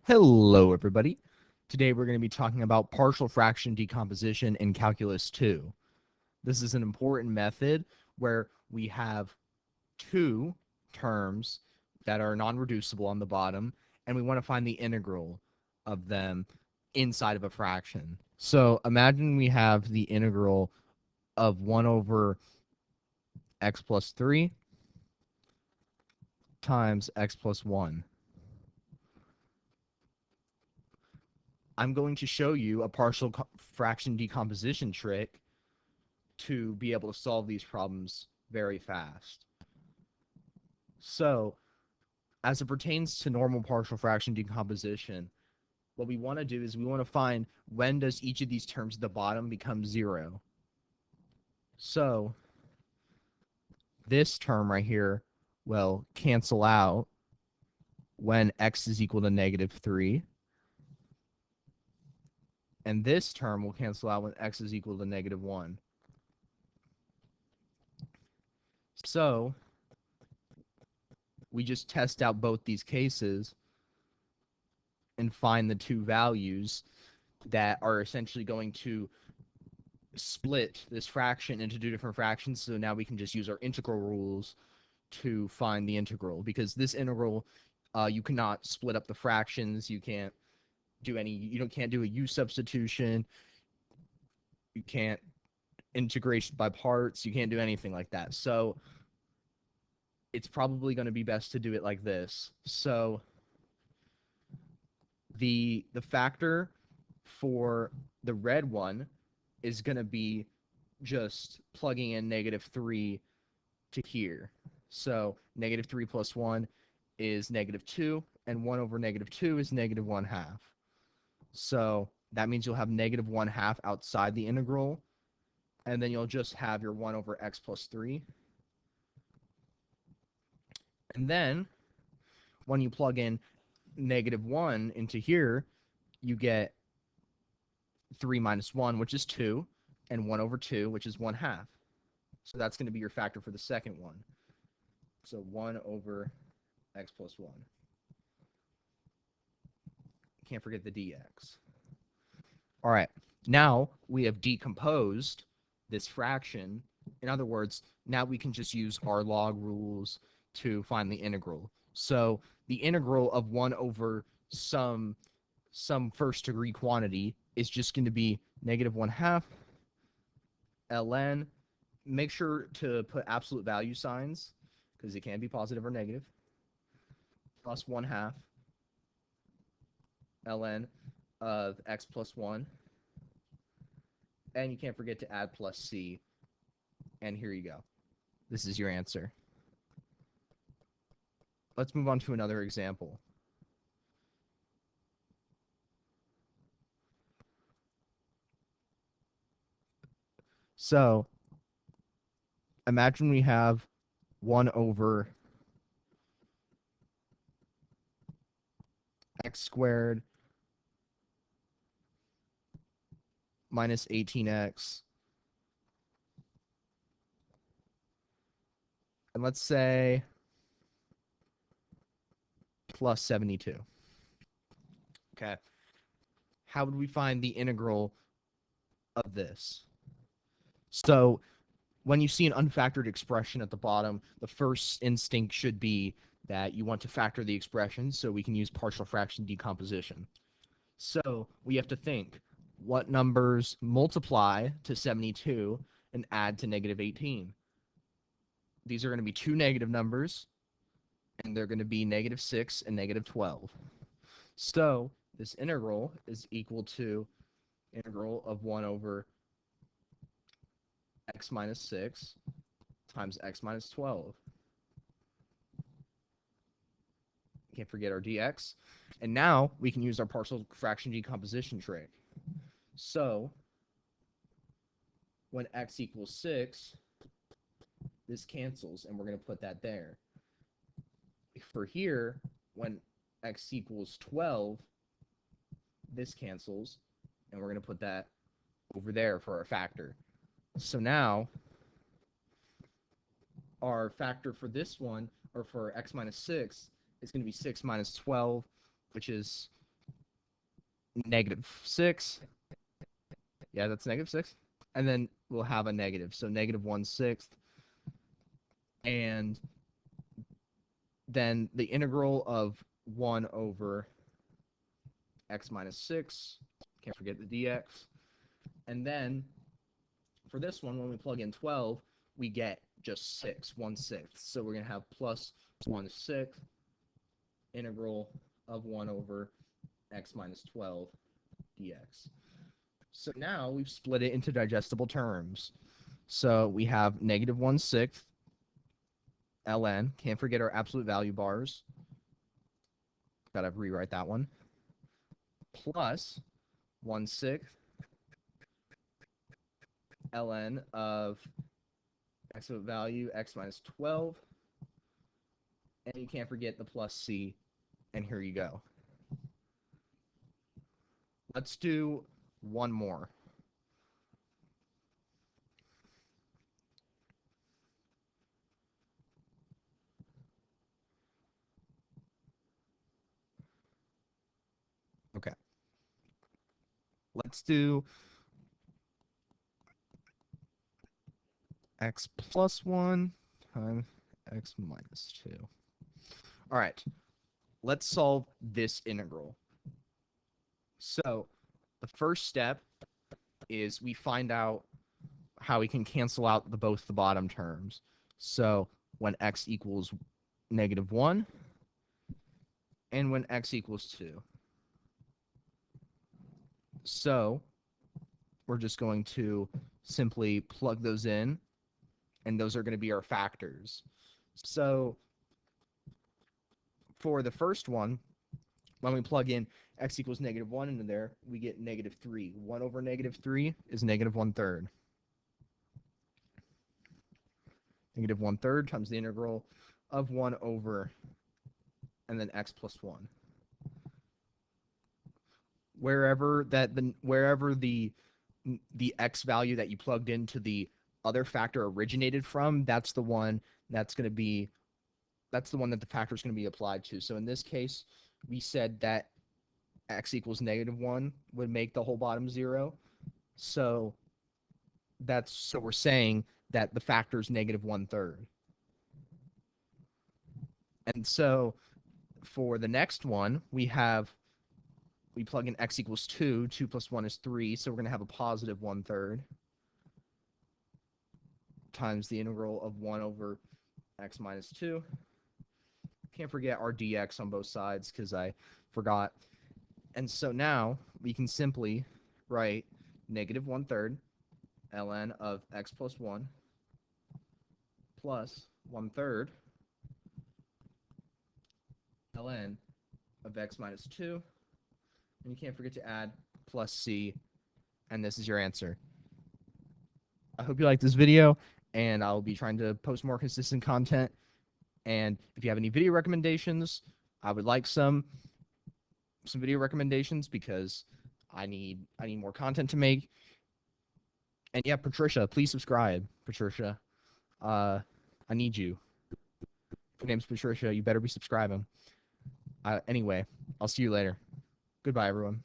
Hello, everybody. Today we're going to be talking about partial fraction decomposition in Calculus 2. This is an important method where we have two terms that are non-reducible on the bottom, and we want to find the integral of them inside of a fraction. So imagine we have the integral of 1 over x plus 3 times x plus 1. I'm going to show you a partial fraction decomposition trick to be able to solve these problems very fast. So, as it pertains to normal partial fraction decomposition, what we want to do is we want to find when does each of these terms at the bottom become 0. So, this term right here will cancel out when x is equal to -3. And this term will cancel out when x is equal to -1. So, we just test out both these cases and find the two values that are essentially going to split this fraction into two different fractions. So now we can just use our integral rules to find the integral, because this integral, you cannot split up the fractions. You can't do can't do a u substitution. You can't integration by parts. You can't do anything like that. So it's probably going to be best to do it like this. So the factor for the red one is going to be just plugging in -3 to here. So -3 plus 1 is -2, and 1 over -2 is -1/2. So that means you'll have -1/2 outside the integral, and then you'll just have your 1 over x plus 3. And then when you plug in -1 into here, you get 3 minus 1, which is 2, and 1 over 2, which is 1/2. So that's going to be your factor for the second one. So 1 over x plus 1. Can't forget the dx. All right, now we have decomposed this fraction. In other words, now we can just use our log rules to find the integral. So the integral of 1 over some first degree quantity is just going to be -1/2 ln. Make sure to put absolute value signs because it can be positive or negative, plus 1/2 ln of x plus 1. And you can't forget to add plus c. And here you go. This is your answer. Let's move on to another example. So imagine we have 1 over x squared minus 18x. And let's say plus 72. Okay. How would we find the integral of this? So when you see an unfactored expression at the bottom, the first instinct should be that you want to factor the expression, so we can use partial fraction decomposition. So we have to think, what numbers multiply to 72 and add to -18? These are going to be two negative numbers, and they're going to be -6 and -12. So this integral is equal to integral of 1 over x minus 6 times x minus 12. Can't forget our dx. And now we can use our partial fraction decomposition trick. So when x equals 6, this cancels, and we're going to put that there. For here, when x equals 12, this cancels, and we're going to put that over there for our factor. So now our factor for this one, or for x minus 6, is going to be 6 minus 12, which is -6. Yeah, that's -6. And then we'll have a negative. So -1/6. And then the integral of 1 over x minus 6. Can't forget the dx. And then for this one, when we plug in 12, we get just 6, 1/6. So we're going to have plus 1/6 integral of 1 over x minus 12 dx. So now we've split it into digestible terms. So we have -1/6 ln. Can't forget our absolute value bars. Gotta rewrite that one. Plus 1/6 ln of absolute value x minus 12. And you can't forget the plus c. And here you go. Let's do one more. Okay. Let's do x plus 1 times x minus 2. All right. Let's solve this integral. So the first step is we find out how we can cancel out both the bottom terms. So when x equals -1 and when x equals 2. So we're just going to simply plug those in, and those are going to be our factors. So for the first one, when we plug in x equals -1 into there, we get -3. 1 over -3 is -1/3. -1/3 times the integral of 1 over, and then x plus 1. Wherever the x value that you plugged into the other factor originated from, that's the one that the factor is going to be applied to. So in this case, we said that x equals -1 would make the whole bottom 0. So we're saying that the factor is -1/3. And so for the next one, we plug in x equals 2. 2 plus 1 is 3. So we're going to have a positive 1/3 times the integral of 1 over x minus 2. Can't forget our dx on both sides because I forgot. And so now we can simply write -1/3 ln of x plus 1 plus 1/3 ln of x minus 2. And you can't forget to add plus c, and this is your answer. I hope you like this video, and I'll be trying to post more consistent content. And if you have any video recommendations, I would like some video recommendations because I need more content to make. And yeah, Patricia, please subscribe. Patricia, I need you. If your name's Patricia, you better be subscribing. Anyway, I'll see you later. Goodbye, everyone.